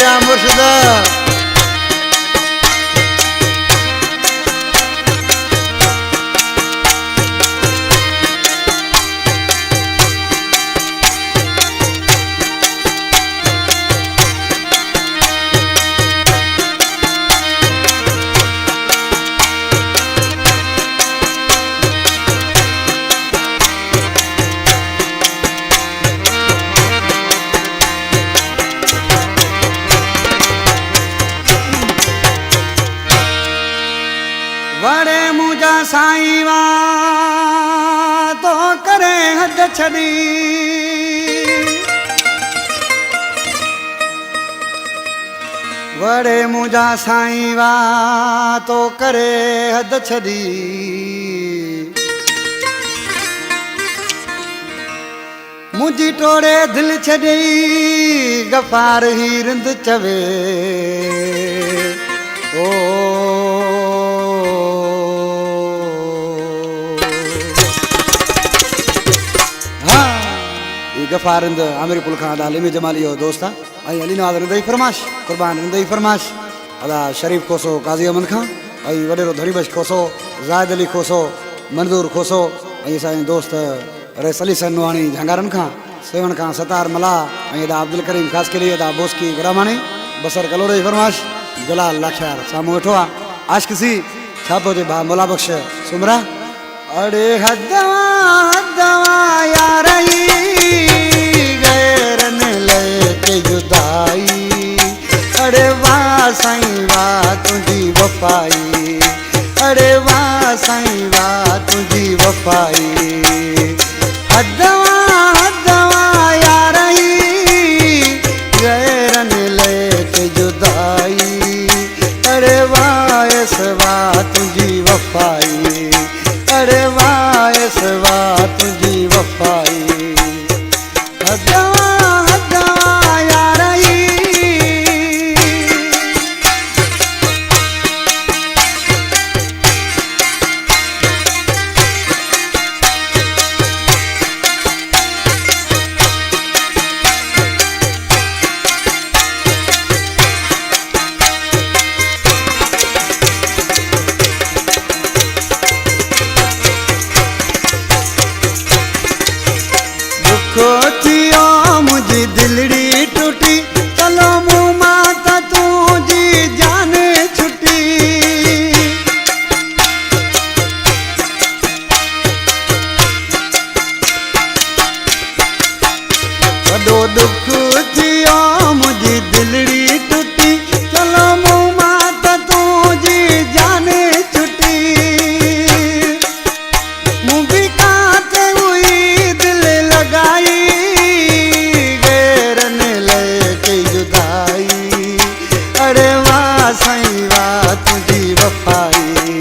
या मुर्शिद वड़े मुझा साईवा तो करे हद छड़ी वड़े मुझा साईवा तो करे हद छड़ी मुझी टोड़े दिल छड़ी गफार ही रिंद चवे ओ गफारंद आमिर पुल खान अदा लिमी जमाली हो दोस्ता आई अली नाद रंदई फरमाश कुर्बान रंदई फरमाश अदा शरीफ खोसो काजी अमन खान आई वडेरो धड़ीबश खोसो जायद अली खोसो मंजूर खोसो आई साईं दोस्त रेस अली सनवाणी झंगारन खान सेवन खान सतार मला आई अदा अब्दुल करीम खास के लिए अदा बोस्की ग्रामाणी बसर कलोरे फरमाश जलाल लाचार सामू वेठो आज किसी छापो जे भा मोला बख्श सुमरा अड़े हदवा हदवा यार जुदाई अरे वाह साईं वाह तुझी वफाई अरे वाह साईं वाह तुझी वफाई हदवा हदवा यार गैरन लेके जुदाई अरे वाह वाह तुझी वफाई अरे वाह वाह तुझी वफाई हदवा मुझी दिलड़ी टूटी चलो मुँह माता तुझी जाने छुट्टी वडो दुख थियो मुझी दिलड़ी टूटी चलो मुँह माता तुझी जाने छुट्टी मुँह भी काते हुई दिल लगाई अरे वाह साईं वाह तुझी वफाई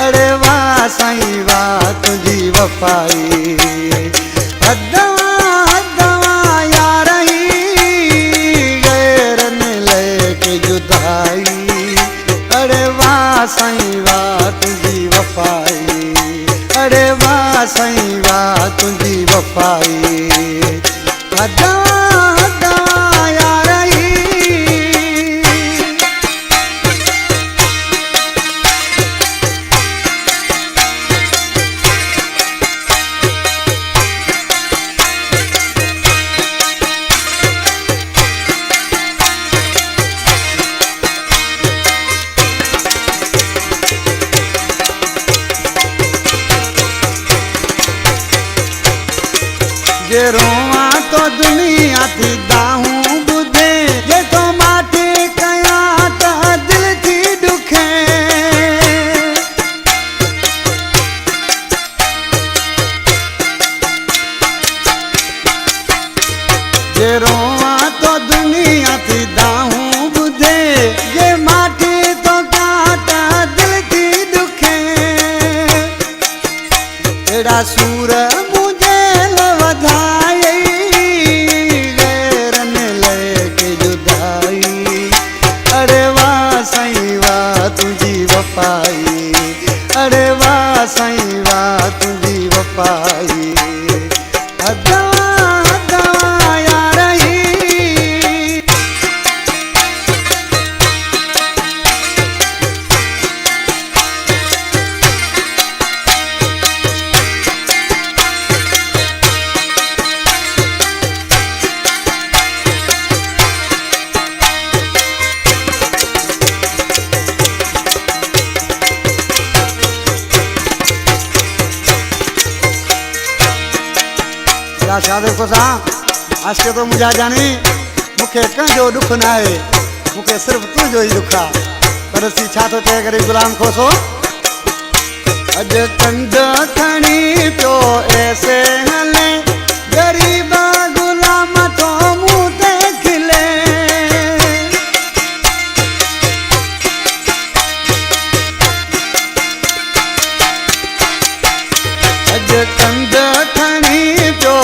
अरे वाह साईं वाह तुझी वफाई हदवा हदवा यार गैरन लेके जुदाई अरे वाह साईं वाह तुझी वफाई अरे वाह साईं वाह तुझी वफाई हदवा जे रोवा तो दुनिया थी दाहूं बुधे जे तो माथे कया तो दिल थी दुखे जे रोवा तो दुनिया थी दाहूं बुधे जे माथे तो काटा दिल थी दुखे एड़ा सूर मुझे वधाई गैरन लेके जुदाई अरे वाह साईं वाह तुझी वफाई अरे वाह साईं वाह तुझी वफाई हदवा हदवा यार अला शादे कोसा आशके तो मुझा जानी मुखे कंजो दुख ना है मुखे सिर्फ तुझो ही दुखा पर सी छा तो ते करे गुलाम खोसो अज कंद खणी पियो ऐसे हले गरीबा गुलाम तो मुंह ते खिले अज कंद खणी पियो